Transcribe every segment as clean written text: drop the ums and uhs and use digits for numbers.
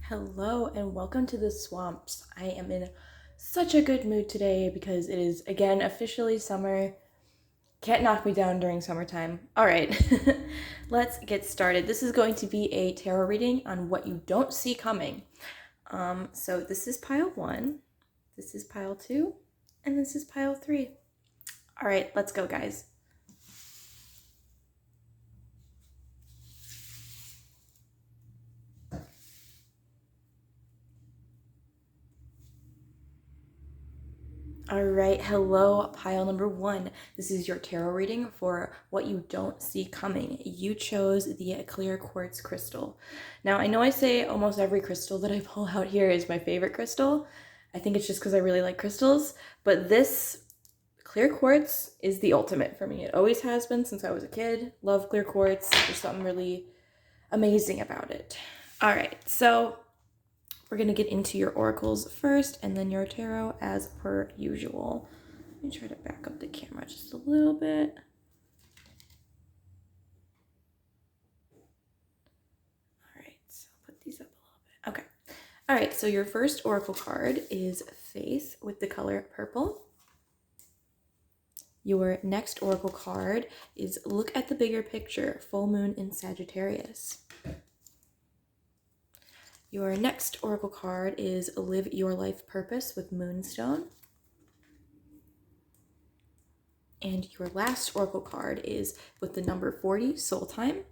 Hello and welcome to the swamps. I am in such a good mood today because it is again officially summer. Can't knock me down during summertime. All right, let's get started. This is going to be a tarot reading on what you don't see coming. So this is pile 1, this is pile 2, and this is pile 3. All right, let's go, guys. All right, hello, pile number 1. This is your tarot reading for what you don't see coming. You chose the clear quartz crystal. Now, I know I say almost every crystal that I pull out here is my favorite crystal. I think it's just because I really like crystals, but this clear quartz is the ultimate for me. It always has been since I was a kid. Love clear quartz. There's something really amazing about it. All right, so we're going to get into your oracles first and then your tarot as per usual. Let me try to back up the camera just a little bit. All right, so I'll put these up a little bit. Okay. All right, so your first oracle card is Faith with the color purple. Your next oracle card is Look at the Bigger Picture, Full Moon in Sagittarius. Your next oracle card is Live Your Life Purpose with Moonstone. And your last oracle card is with the number 40, Soul Time.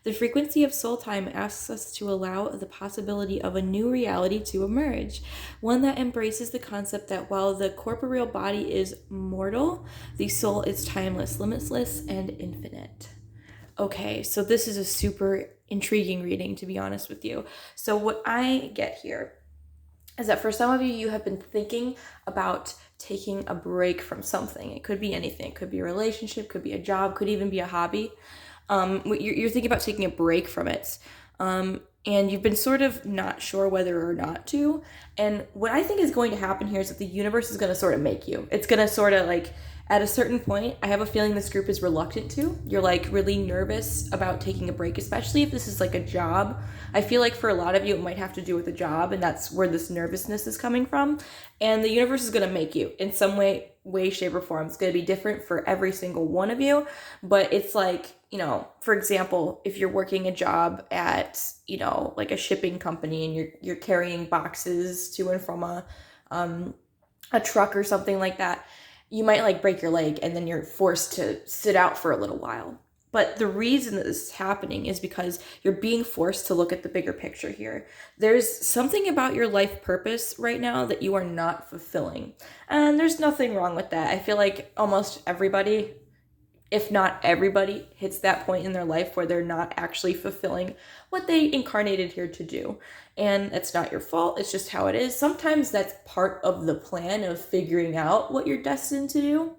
The frequency of soul time asks us to allow the possibility of a new reality to emerge, one that embraces the concept that while the corporeal body is mortal, the soul is timeless, limitless, and infinite. Okay, so this is a super intriguing reading, to be honest with you. So what I get here is that for some of you, you have been thinking about taking a break from something. It could be anything. It could be a relationship, could be a job, could even be a hobby. You're thinking about taking a break from it. And you've been sort of not sure whether or not to. And what I think is going to happen here is that the universe is going to sort of make you. It's going to sort of like, at a certain point, I have a feeling this group is reluctant to. You're like really nervous about taking a break, especially if this is like a job. I feel like for a lot of you, it might have to do with a job, and that's where this nervousness is coming from. And the universe is going to make you in some way, shape, or form. It's going to be different for every single one of you, but it's like, for example, if you're working a job at, like a shipping company and you're carrying boxes to and from a truck or something like that, you might like break your leg and then you're forced to sit out for a little while. But the reason that this is happening is because you're being forced to look at the bigger picture here. There's something about your life purpose right now that you are not fulfilling. And there's nothing wrong with that. I feel like almost everybody, if not everybody, hits that point in their life where they're not actually fulfilling what they incarnated here to do. And it's not your fault, it's just how it is. Sometimes that's part of the plan of figuring out what you're destined to do.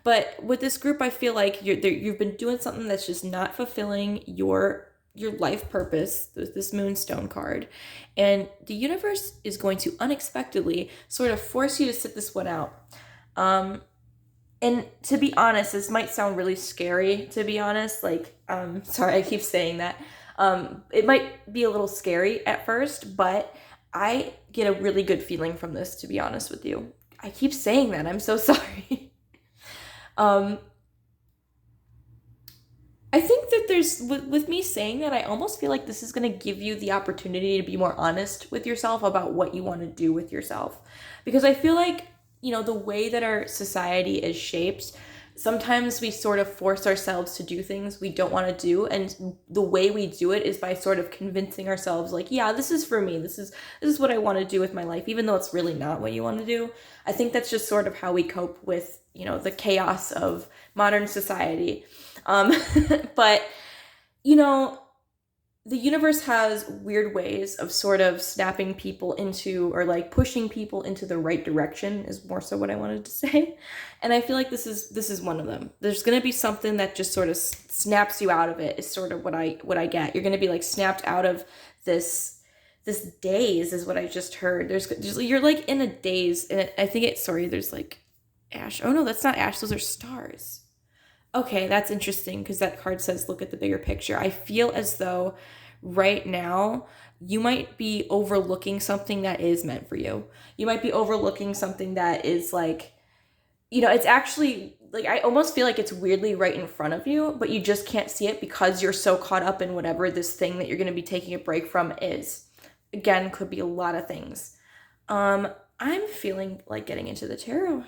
But with this group, I feel like you've been doing something that's just not fulfilling your life purpose, this Moonstone card. And the universe is going to unexpectedly sort of force you to sit this one out. And to be honest, this might sound really scary, to be honest. Like, sorry, I keep saying that. It might be a little scary at first, but I get a really good feeling from this, to be honest with you. I keep saying that. I'm so sorry. I think that there's, with me saying that, I almost feel like this is going to give you the opportunity to be more honest with yourself about what you want to do with yourself. Because I feel like, the way that our society is shaped, sometimes we sort of force ourselves to do things we don't want to do, and the way we do it is by sort of convincing ourselves like, yeah, this is for me, this is what I want to do with my life, even though it's really not what you want to do. I think that's just sort of how we cope with the chaos of modern society. But the universe has weird ways of sort of snapping people into, or like pushing people into the right direction, is more so what I wanted to say. And I feel like this is one of them. There's going to be something that just sort of snaps you out of it, is sort of what I get. You're going to be like snapped out of this daze, is what I just heard. There's you're like in a daze, and I think there's like ash. Oh no, that's not ash, those are stars. Okay, that's interesting because that card says look at the bigger picture. I feel as though right now you might be overlooking something that is meant for you. You might be overlooking something that is like, it's actually like, I almost feel like it's weirdly right in front of you, but you just can't see it because you're so caught up in whatever this thing that you're going to be taking a break from is. Again, could be a lot of things. I'm feeling like getting into the tarot.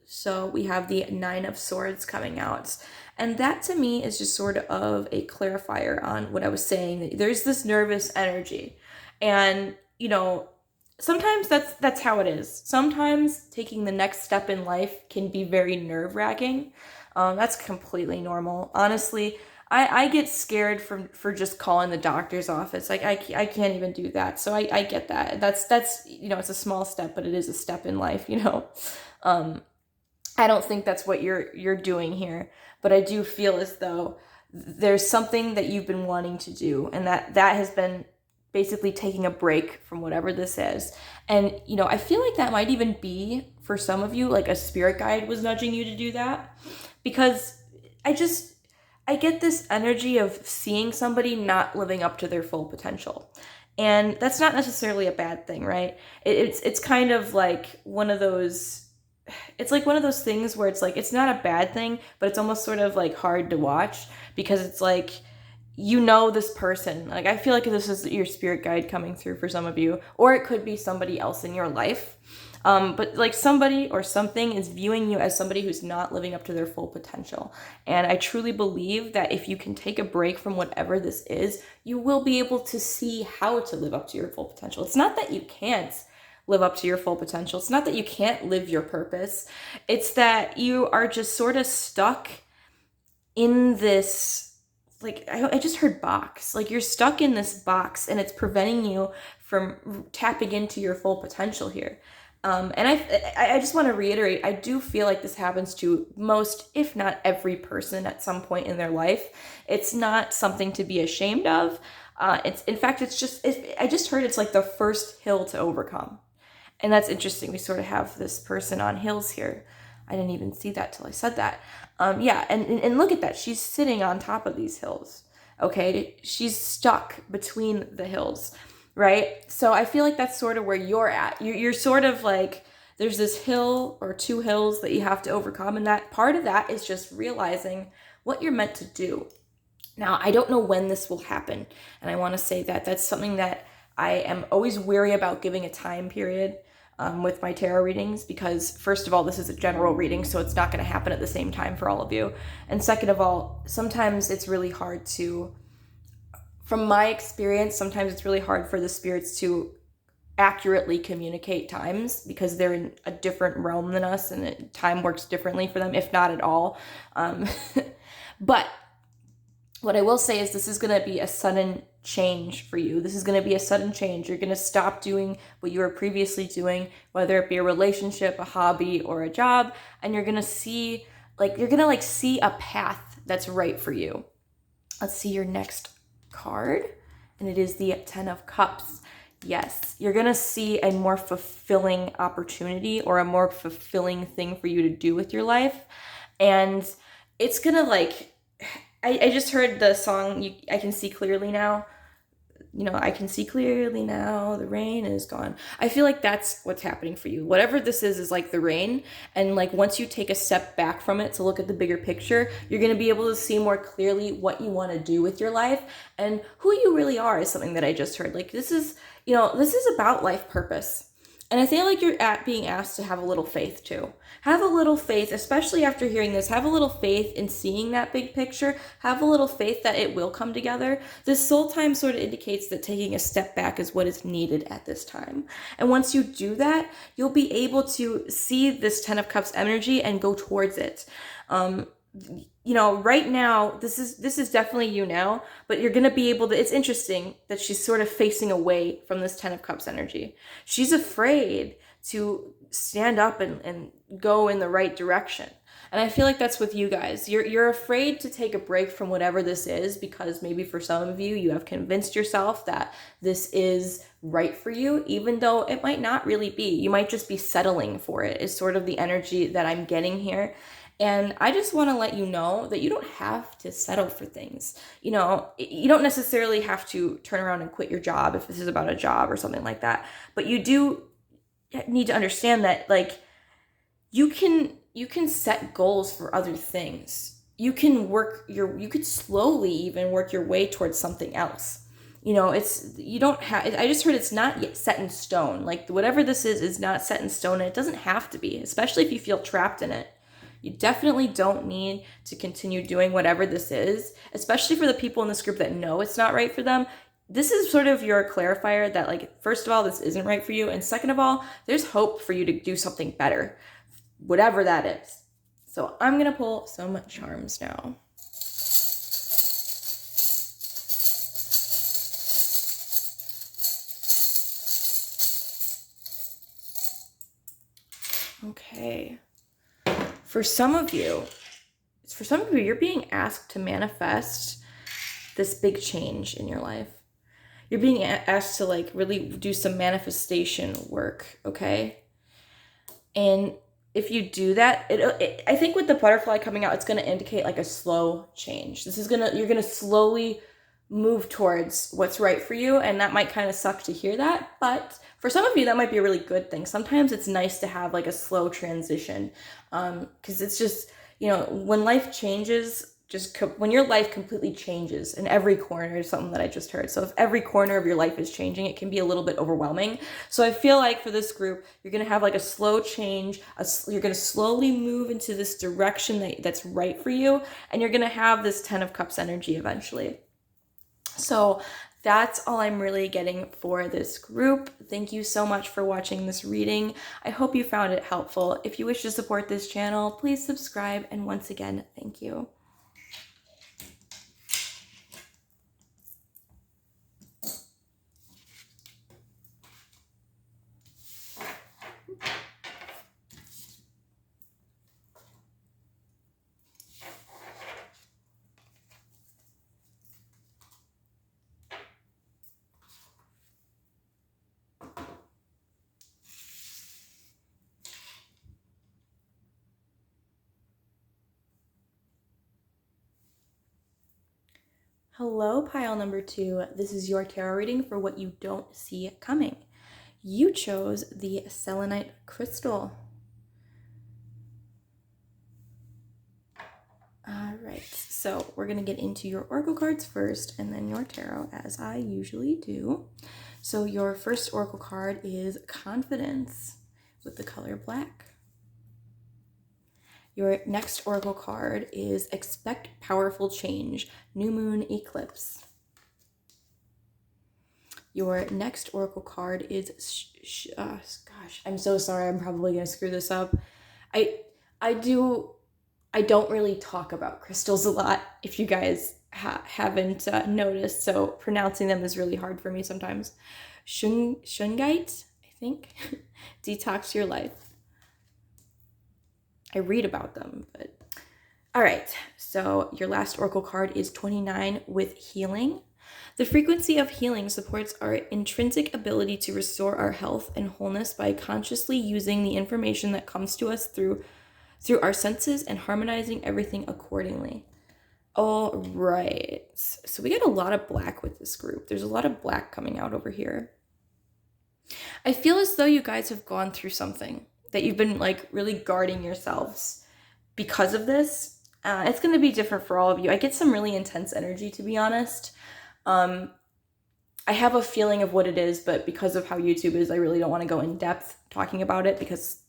So we have the Nine of Swords coming out. And that to me is just sort of a clarifier on what I was saying. There's this nervous energy. And, sometimes that's how it is. Sometimes taking the next step in life can be very nerve-wracking. That's completely normal. Honestly, I get scared for just calling the doctor's office. Like I can't even do that. So I get that. That's it's a small step, but it is a step in life, I don't think that's what you're doing here, but I do feel as though there's something that you've been wanting to do, and that has been basically taking a break from whatever this is. And I feel like that might even be, for some of you, like a spirit guide was nudging you to do that, because I get this energy of seeing somebody not living up to their full potential. And that's not necessarily a bad thing, right? It's kind of like one of those, it's like one of those things where it's like, it's not a bad thing, but it's almost sort of like hard to watch, because it's like, this person. Like, I feel like this is your spirit guide coming through for some of you, or it could be somebody else in your life. But like somebody or something is viewing you as somebody who's not living up to their full potential. And I truly believe that if you can take a break from whatever this is, you will be able to see how to live up to your full potential. It's not that you can't live up to your full potential. It's not that you can't live your purpose. It's that you are just sort of stuck in this, like, I just heard box. Like, you're stuck in this box, and it's preventing you from tapping into your full potential here. And I just want to reiterate, I do feel like this happens to most, if not every person at some point in their life. It's not something to be ashamed of. In fact, I just heard it's like the first hill to overcome. And that's interesting. We sort of have this person on hills here. I didn't even see that till I said that. And look at that. She's sitting on top of these hills. Okay, she's stuck between the hills, right? So I feel like that's sort of where you're at. You're sort of like, there's this hill or two hills that you have to overcome, and that part of that is just realizing what you're meant to do. Now, I don't know when this will happen, and I want to say that that's something that I am always wary about giving a time period with my tarot readings, because first of all, this is a general reading, so it's not going to happen at the same time for all of you. And second of all, sometimes it's really hard from my experience, sometimes it's really hard for the spirits to accurately communicate times, because they're in a different realm than us, and time works differently for them, if not at all. But what I will say is this is going to be a sudden change for you. This is going to be a sudden change. You're going to stop doing what you were previously doing, whether it be a relationship, a hobby, or a job, and you're going to see a path that's right for you. Let's see your next card, and it is the Ten of Cups. Yes, you're going to see a more fulfilling opportunity, or a more fulfilling thing for you to do with your life. And it's going to I just heard the song, I Can See Clearly Now. I can see clearly now, the rain is gone. I feel like that's what's happening for you. Whatever this is like the rain. And like once you take a step back from it to look at the bigger picture, you're going to be able to see more clearly what you want to do with your life and who you really are, is something that I just heard. Like this is about life purpose. And I feel like you're being asked to have a little faith too. Have a little faith, especially after hearing this. Have a little faith in seeing that big picture. Have a little faith that it will come together. This soul time sort of indicates that taking a step back is what is needed at this time. And once you do that, you'll be able to see this Ten of Cups energy and go towards it. Right now, this is definitely you now, but you're going to be able to, it's interesting that she's sort of facing away from this Ten of Cups energy. She's afraid to stand up and go in the right direction. And I feel like that's with you guys. You're afraid to take a break from whatever this is, because maybe for some of you, you have convinced yourself that this is right for you, even though it might not really be. You might just be settling for it, is sort of the energy that I'm getting here. And I just want to let you know that you don't have to settle for things. You know, you don't necessarily have to turn around and quit your job if this is about a job or something like that. But you do need to understand that, like, you can set goals for other things. You could slowly even work your way towards something else. You know, you don't have, I just heard it's not yet set in stone. Like, whatever this is not set in stone, and it doesn't have to be, especially if you feel trapped in it. You definitely don't need to continue doing whatever this is, especially for the people in this group that know it's not right for them. This is sort of your clarifier that, like, first of all, this isn't right for you. And second of all, there's hope for you to do something better, whatever that is. So I'm going to pull some charms now. Okay. For some of you, you're being asked to manifest this big change in your life. You're being asked to, like, really do some manifestation work, okay? And if you do that, I think with the butterfly coming out, it's going to indicate like a slow change. You're going to slowly move towards what's right for you. And that might kind of suck to hear that. But for some of you, that might be a really good thing. Sometimes it's nice to have like a slow transition. Because it's just, you know, when life changes, when your life completely changes in every corner is something that I just heard. So if every corner of your life is changing, it can be a little bit overwhelming. So I feel like for this group, you're going to have like a slow change. You're going to slowly move into this direction that's right for you. And you're going to have this 10 of Cups energy eventually. So that's all I'm really getting for this group. Thank you so much for watching this reading. I hope you found it helpful. If you wish to support this channel, please subscribe. And once again, thank you. Hello, pile number 2. This is your tarot reading for what you don't see coming. You chose the selenite crystal. All right, so we're going to get into your oracle cards first and then your tarot, as I usually do. So your first oracle card is Confidence with the color black. Your next oracle card is Expect Powerful Change, New Moon Eclipse. Your next oracle card is, gosh, I'm so sorry, I'm probably going to screw this up. I don't really talk about crystals a lot, if you guys haven't noticed, so pronouncing them is really hard for me sometimes. Shungite, I think. Detox Your Life. I read about them, but all right. So your last oracle card is 29 with Healing. The frequency of healing supports our intrinsic ability to restore our health and wholeness by consciously using the information that comes to us through our senses and harmonizing everything accordingly. All right. So we got a lot of black with this group. There's a lot of black coming out over here. I feel as though you guys have gone through something, that you've been like really guarding yourselves because of this. It's going to be different for all of you. I get some really intense energy, to be honest. I have a feeling of what it is, but because of how YouTube is, I really don't want to go in depth talking about it because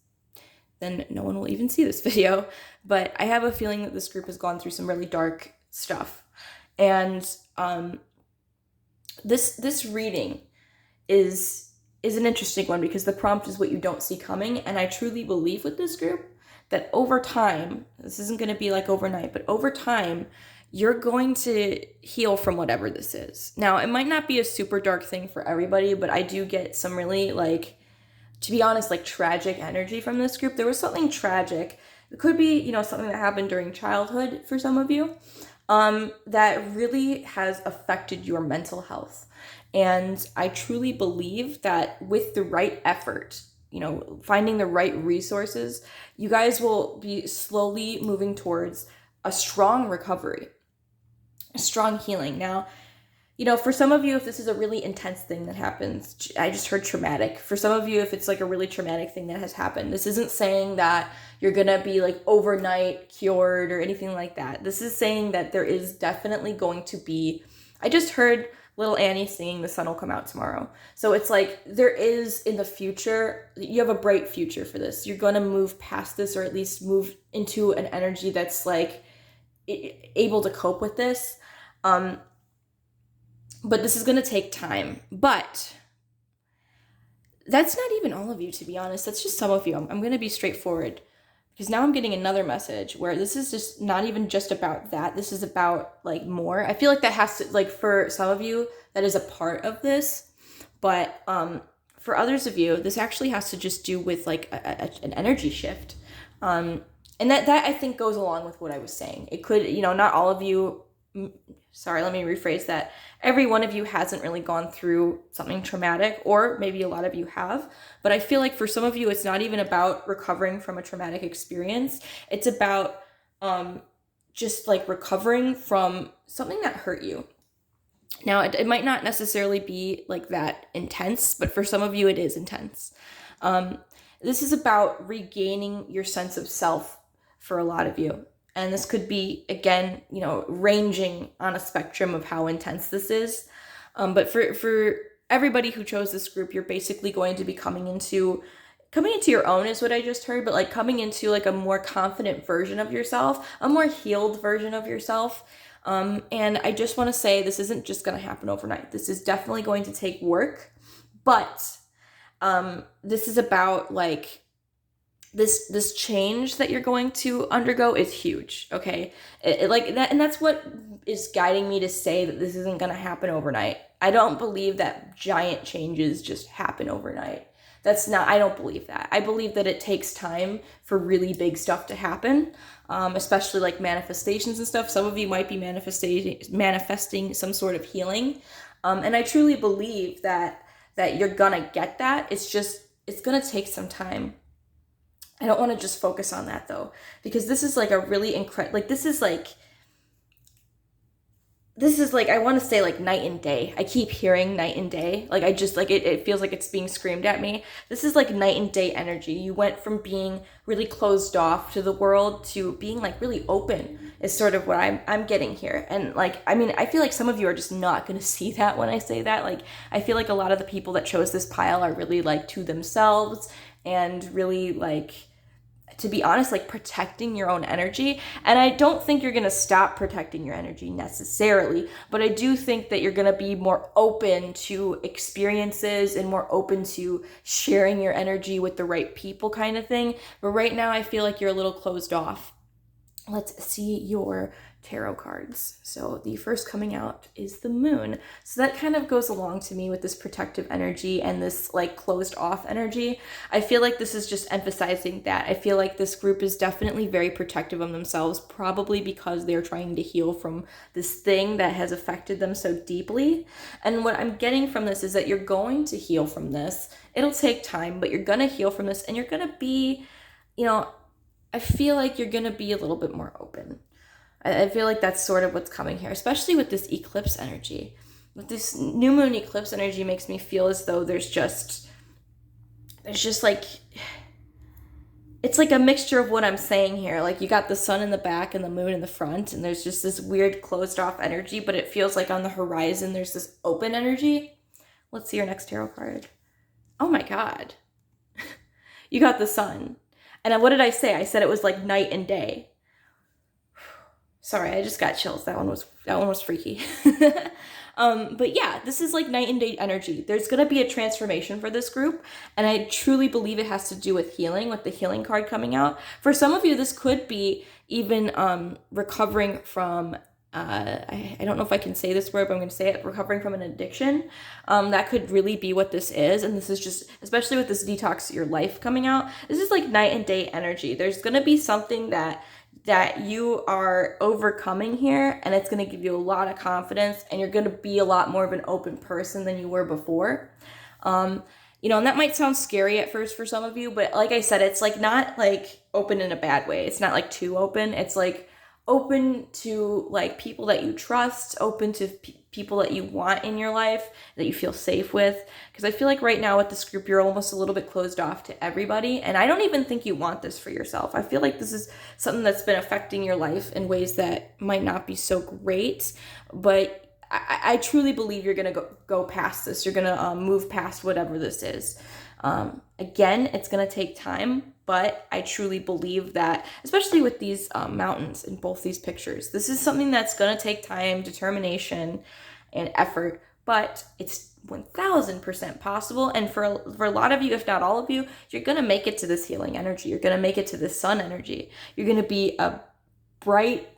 then no one will even see this video. But I have a feeling that this group has gone through some really dark stuff. And this reading is an interesting one because the prompt is what you don't see coming. And I truly believe with this group that over time, this isn't going to be like overnight, but over time, you're going to heal from whatever this is. Now, it might not be a super dark thing for everybody, but I do get some really, like, to be honest, like tragic energy from this group. There was something tragic. It could be, you know, something that happened during childhood for some of you that really has affected your mental health. And I truly believe that with the right effort, finding the right resources, you guys will be slowly moving towards a strong recovery, a strong healing. Now, for some of you, if this is a really intense thing that happens, I just heard traumatic. For some of you, if it's like a really traumatic thing that has happened, this isn't saying that you're going to be like overnight cured or anything like that. This is saying that there is definitely going to be, I just heard little Annie singing The Sun Will Come Out Tomorrow. So it's like there is in the future, you have a bright future for this. You're going to move past this, or at least move into an energy that's like able to cope with this. But this is going to take time. But that's not even all of you, to be honest. That's just some of you. I'm going to be straightforward, because now I'm getting another message where this is just not even just about that. This is about like more. I feel like that has to, like, for some of you, that is a part of this. But for others of you, this actually has to just do with like an energy shift. And that I think goes along with what I was saying. It could, not all of you, sorry, let me rephrase that. Every one of you hasn't really gone through something traumatic, or maybe a lot of you have. But I feel like for some of you, it's not even about recovering from a traumatic experience. It's about just like recovering from something that hurt you. Now, it might not necessarily be like that intense, but for some of you, it is intense. This is about regaining your sense of self for a lot of you. And this could be, again, ranging on a spectrum of how intense this is. But for everybody who chose this group, you're basically going to be coming into your own, is what I just heard, but like coming into like a more confident version of yourself, a more healed version of yourself. And I just want to say, this isn't just going to happen overnight. This is definitely going to take work, but this is about like, this change that you're going to undergo is huge, okay? It like that, and that's what is guiding me to say that this isn't going to happen overnight. I don't believe that giant changes just happen overnight. I don't believe that. I believe that it takes time for really big stuff to happen, especially like manifestations and stuff. Some of you might be manifesting some sort of healing, and I truly believe that you're gonna get that. It's gonna take some time. I don't want to just focus on that though, because this is like a really incredible, like this is like, I want to say like night and day. I keep hearing night and day. Like I just like it feels like it's being screamed at me. This is like night and day energy. You went from being really closed off to the world to being like really open, is sort of what I'm getting here. And like, I mean, I feel like some of you are just not going to see that when I say that. Like, I feel like a lot of the people that chose this pile are really like to themselves, and really like, to be honest, like protecting your own energy. And I don't think you're going to stop protecting your energy necessarily, but I do think that you're going to be more open to experiences and more open to sharing your energy with the right people, kind of thing. But right now I feel like you're a little closed off. Let's see your tarot cards. So the first coming out is the Moon. So that kind of goes along to me with this protective energy and this like closed off energy. I feel like this is just emphasizing that. I feel like this group is definitely very protective of themselves, probably because they're trying to heal from this thing that has affected them so deeply. And what I'm getting from this is that you're going to heal from this. It'll take time, but you're going to heal from this, and you're going to be, I feel like you're going to be a little bit more open. I feel like that's sort of what's coming here, especially with this eclipse energy. With this new moon eclipse energy makes me feel as though there's just like, it's like a mixture of what I'm saying here. Like you got the sun in the back and the moon in the front, and there's just this weird closed off energy, but it feels like on the horizon there's this open energy. Let's see your next tarot card. Oh my God. You got the sun. And what did I say? I said it was like night and day. Sorry, I just got chills. That one was freaky. But yeah, this is like night and day energy. There's going to be a transformation for this group, and I truly believe it has to do with healing, with the healing card coming out. For some of you, this could be even recovering from, I don't know if I can say this word, but I'm going to say it, recovering from an addiction. That could really be what this is. And this is just, especially with this detox your life coming out, this is like night and day energy. There's going to be something that you are overcoming here, and it's going to give you a lot of confidence, and you're going to be a lot more of an open person than you were before. You know, and that might sound scary at first for some of you, but like I said, it's like not like open in a bad way. It's not like too open. It's like open to like people that you trust, open to people that you want in your life, that you feel safe with. Because I feel like right now with this group, you're almost a little bit closed off to everybody. And I don't even think you want this for yourself. I feel like this is something that's been affecting your life in ways that might not be so great. But I truly believe you're going to go past this. You're going to move past whatever this is. Again, it's going to take time, but I truly believe that, especially with these mountains in both these pictures, this is something that's going to take time, determination, and effort, but it's 1000% possible. And for a lot of you, if not all of you, you're going to make it to this healing energy. You're going to make it to this sun energy. You're going to be a bright,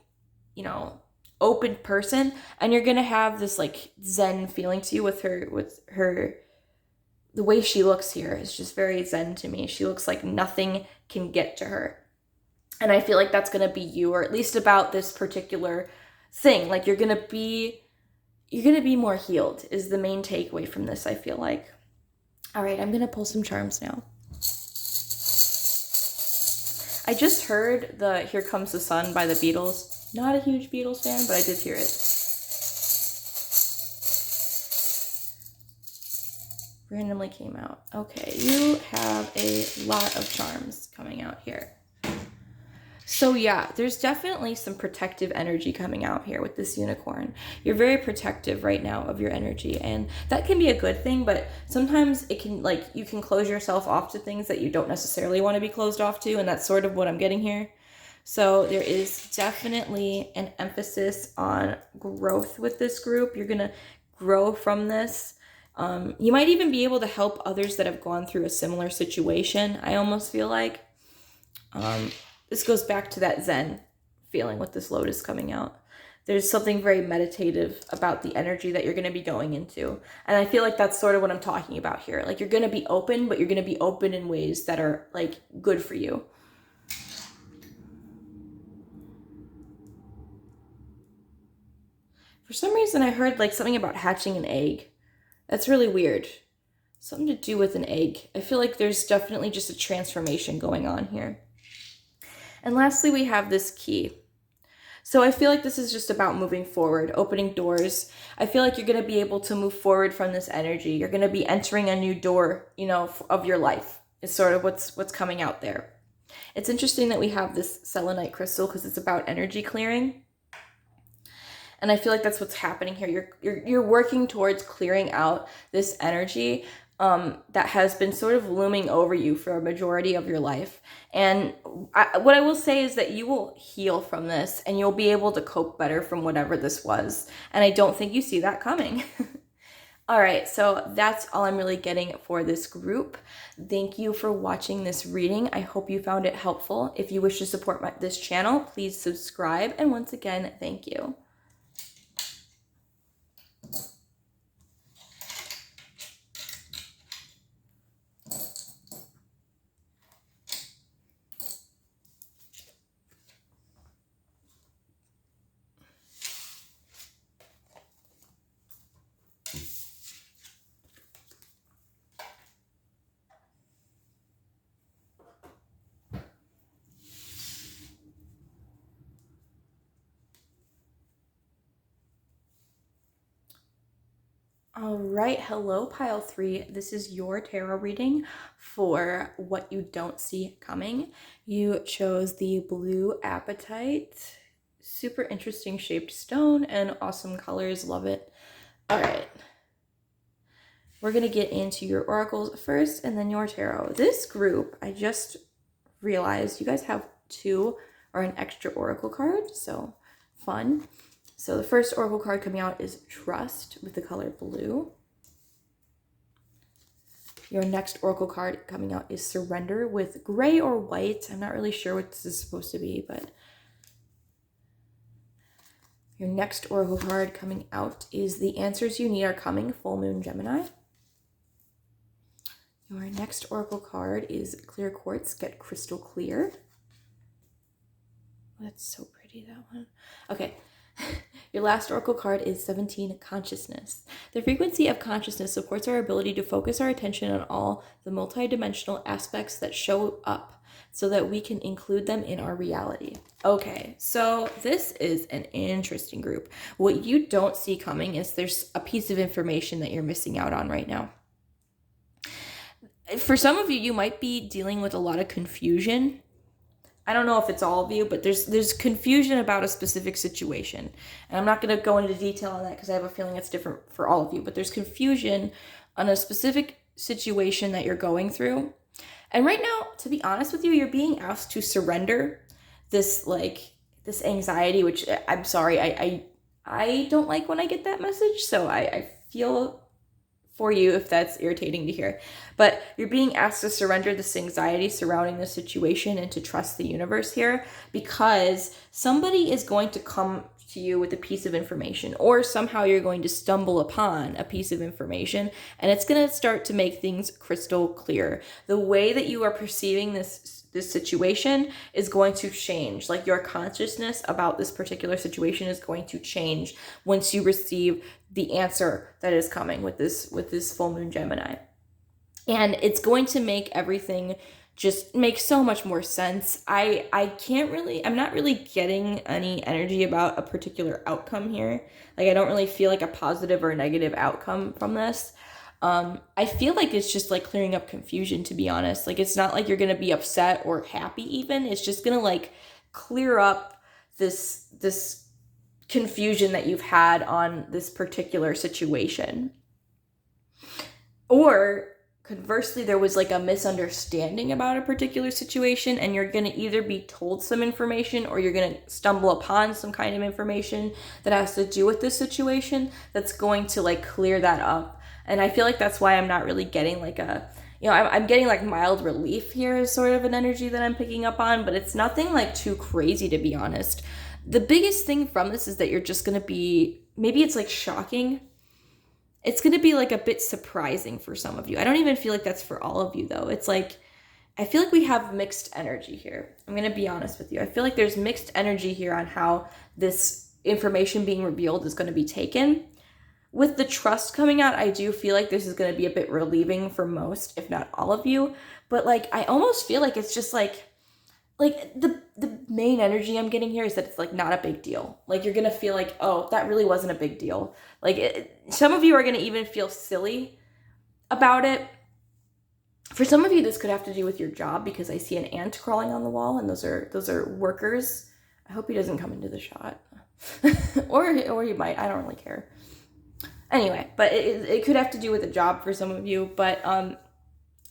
you know, open person, and you're gonna have this like zen feeling to you with her the way she looks here is just very zen to me. She looks like nothing can get to her, and I feel like that's gonna be you, or at least about this particular thing. Like you're gonna be more healed is the main takeaway from this, I feel like. All right, I'm gonna pull some charms now. I just heard the Here Comes the Sun by the Beatles. Not a huge Beatles fan, but I did hear it. Randomly came out. Okay, you have a lot of charms coming out here. So yeah, there's definitely some protective energy coming out here with this unicorn. You're very protective right now of your energy, and that can be a good thing, but sometimes it can, like, you can close yourself off to things that you don't necessarily want to be closed off to, and that's sort of what I'm getting here. So there is definitely an emphasis on growth with this group. You're going to grow from this. You might even be able to help others that have gone through a similar situation, I almost feel like. This goes back to that Zen feeling with this lotus coming out. There's something very meditative about the energy that you're going to be going into. And I feel like that's sort of what I'm talking about here. Like you're going to be open, but you're going to be open in ways that are like good for you. For some reason, I heard like something about hatching an egg. That's really weird. Something to do with an egg. I feel like there's definitely just a transformation going on here. And lastly, we have this key. So I feel like this is just about moving forward, opening doors. I feel like you're going to be able to move forward from this energy. You're going to be entering a new door, you know, of your life. Is sort of what's coming out there. It's interesting that we have this selenite crystal because it's about energy clearing. And I feel like that's what's happening here. You're working towards clearing out this energy that has been sort of looming over you for a majority of your life. And what I will say is that you will heal from this and you'll be able to cope better from whatever this was. And I don't think you see that coming. All right, so that's all I'm really getting for this group. Thank you for watching this reading. I hope you found it helpful. If you wish to support this channel, please subscribe. And once again, thank you. All right, hello pile 3. This is your tarot reading for what you don't see coming. You chose the blue apatite. Super interesting shaped stone and awesome colors. Love it. All right. We're going to get into your oracles first and then your tarot. This group, I just realized you guys have 2 or an extra oracle card, so fun. So the first oracle card coming out is Trust with the color blue. Your next oracle card coming out is Surrender with gray or white. I'm not really sure what this is supposed to be, but your next oracle card coming out is The Answers You Need Are Coming, Full Moon Gemini. Your next oracle card is Clear Quartz, Get Crystal Clear. That's so pretty, that one. Okay. Your last oracle card is 17, consciousness. The frequency of consciousness supports our ability to focus our attention on all the multidimensional aspects that show up so that we can include them in our reality. Okay, so this is an interesting group. What you don't see coming is there's a piece of information that you're missing out on right now. For some of you, you might be dealing with a lot of confusion. I don't know if it's all of you, but there's confusion about a specific situation. And I'm not going to go into detail on that because I have a feeling it's different for all of you. But there's confusion on a specific situation that you're going through. And right now, to be honest with you, you're being asked to surrender this anxiety, which I'm sorry, I don't like when I get that message. So I feel for you if that's irritating to hear. But you're being asked to surrender this anxiety surrounding the situation and to trust the universe here, because somebody is going to come to you with a piece of information, or somehow you're going to stumble upon a piece of information, and it's going to start to make things crystal clear. The way that you are perceiving this situation is going to change. Like, your consciousness about this particular situation is going to change once you receive the answer that is coming with this full moon Gemini. And it's going to make everything just make so much more sense. I'm not really getting any energy about a particular outcome here. Like, I don't really feel like a positive or a negative outcome from this. I feel like it's just like clearing up confusion, to be honest. Like, it's not like you're going to be upset or happy even. It's just going to like clear up this confusion that you've had on this particular situation. Or conversely, there was like a misunderstanding about a particular situation, and you're going to either be told some information or you're going to stumble upon some kind of information that has to do with this situation that's going to like clear that up. And I feel like that's why I'm not really getting like I'm getting like mild relief here is sort of an energy that I'm picking up on, but it's nothing like too crazy, to be honest. The biggest thing from this is that you're just going to be, maybe it's like shocking. It's going to be like a bit surprising for some of you. I don't even feel like that's for all of you though. It's like, I feel like we have mixed energy here. I'm going to be honest with you. I feel like there's mixed energy here on how this information being revealed is going to be taken. With the trust coming out, I do feel like this is going to be a bit relieving for most, if not all of you. But like, I almost feel like it's just like the main energy I'm getting here is that it's like not a big deal. Like, you're going to feel like, oh, that really wasn't a big deal. Like, some of you are going to even feel silly about it. For some of you, this could have to do with your job, because I see an ant crawling on the wall, and those are workers. I hope he doesn't come into the shot. or he might. I don't really care. Anyway, but it could have to do with a job for some of you. But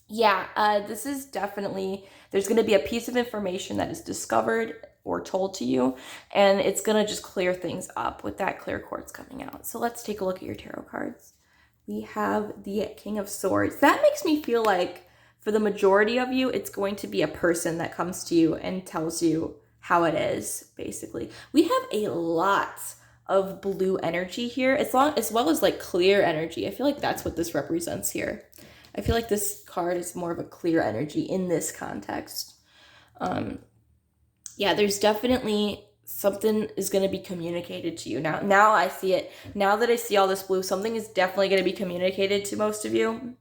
this is definitely, there's going to be a piece of information that is discovered or told to you, and it's going to just clear things up with that clear quartz coming out. So let's take a look at your tarot cards. We have the King of Swords. That makes me feel like for the majority of you, it's going to be a person that comes to you and tells you how it is, basically. We have a lot of blue energy here, as well as like clear energy. I feel like that's what this represents here. I feel like this card is more of a clear energy in this context. There's definitely something is going to be communicated to you. Now I see it. Now that I see all this blue, something is definitely going to be communicated to most of you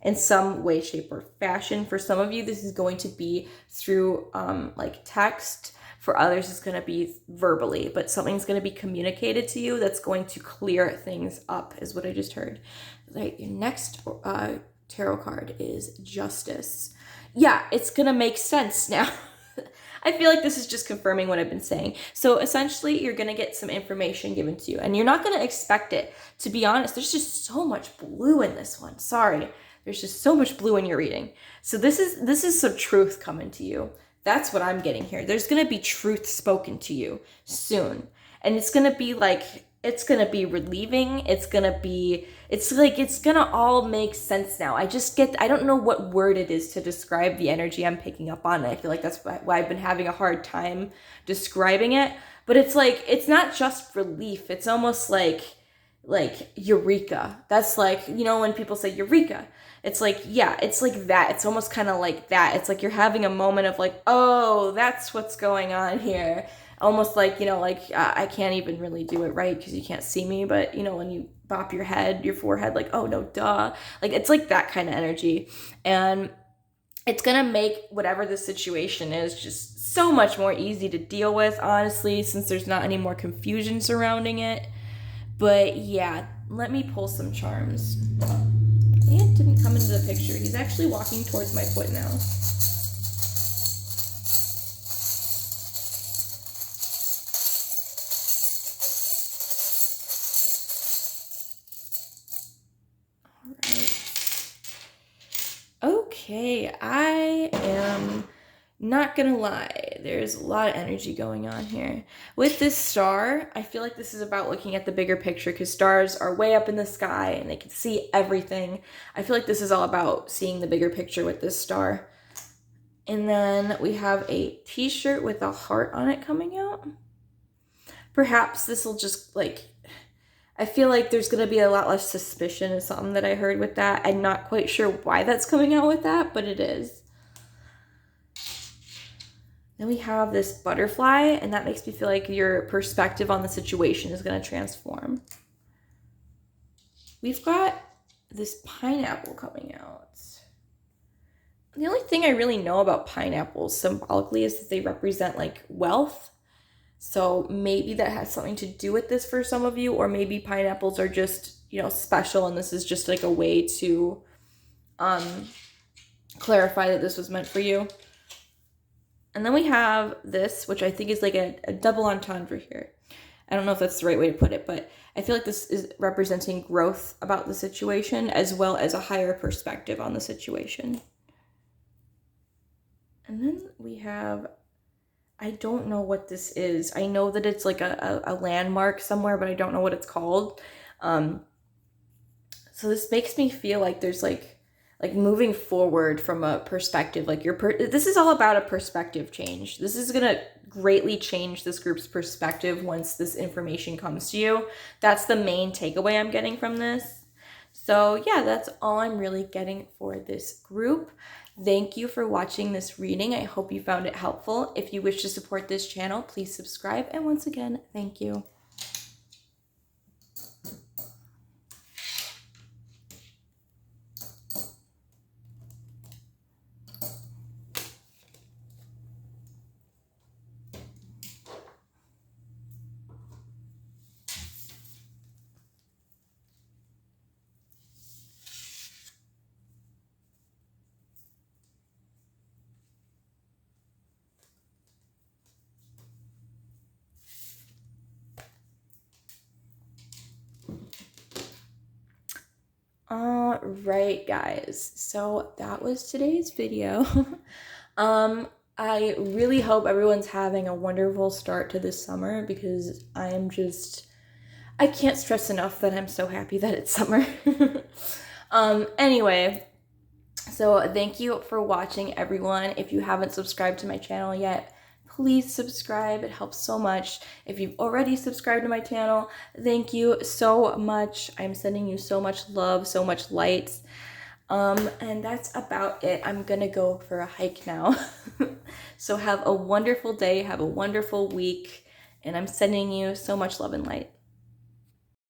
in some way, shape, or fashion. For some of you, this is going to be through like text. For others, it's going to be verbally, but something's going to be communicated to you that's going to clear things up, is what I just heard. Right, your next tarot card is Justice. Yeah, it's going to make sense now. I feel like this is just confirming what I've been saying. So essentially, you're going to get some information given to you, and you're not going to expect it. To be honest, there's just so much blue in this one. Sorry. There's just so much blue in your reading. So this is some truth coming to you. That's what I'm getting here. There's going to be truth spoken to you soon. And it's going to be like, it's going to be relieving. It's going to all make sense now. I don't know what word it is to describe the energy I'm picking up on. I feel like that's why I've been having a hard time describing it. But it's like, it's not just relief. It's almost like eureka. That's like, when people say eureka, it's like, yeah, it's like that. It's almost kind of like that. It's like you're having a moment of like, oh, that's what's going on here. almost like, you know, like I can't even really do it right because you can't see me, but you know, when you bop your head, your forehead, like, oh no, duh. Like it's like that kind of energy. And it's gonna make whatever the situation is just so much more easy to deal with, honestly, since there's not any more confusion surrounding it. But yeah, let me pull some charms. Ant didn't come into the picture. He's actually walking towards my foot now. Okay, I am not gonna lie, there's a lot of energy going on here. With this star, I feel like this is about looking at the bigger picture because stars are way up in the sky and they can see everything. I feel like this is all about seeing the bigger picture with this star. And then we have a t-shirt with a heart on it coming out. Perhaps this will just like, I feel like there's going to be a lot less suspicion is something that I heard with that. I'm not quite sure why that's coming out with that, but it is. Then we have this butterfly, and that makes me feel like your perspective on the situation is going to transform. We've got this pineapple coming out. The only thing I really know about pineapples symbolically is that they represent like wealth. So maybe that has something to do with this for some of you, or maybe pineapples are just, you know, special and this is just like a way to clarify that this was meant for you. And then we have this, which I think is like a double entendre here. I don't know if that's the right way to put it, but I feel like this is representing growth about the situation as well as a higher perspective on the situation. And then we have, I don't know what this is. I know that it's like a landmark somewhere, but I don't know what it's called. So this makes me feel like there's like moving forward from a perspective, like this is all about a perspective change. This is going to greatly change this group's perspective once this information comes to you. That's the main takeaway I'm getting from this. So yeah, that's all I'm really getting for this group. Thank you for watching this reading. I hope you found it helpful. If you wish to support this channel, please subscribe. And once again, thank you. All right, guys. So that was today's video. I really hope everyone's having a wonderful start to this summer because I can't stress enough that I'm so happy that it's summer. Anyway, so thank you for watching, everyone. If you haven't subscribed to my channel yet, please subscribe. It helps so much. If you've already subscribed to my channel, thank you so much. I'm sending you so much love, so much light. And that's about it. I'm gonna go for a hike now. So have a wonderful day, have a wonderful week, and I'm sending you so much love and light.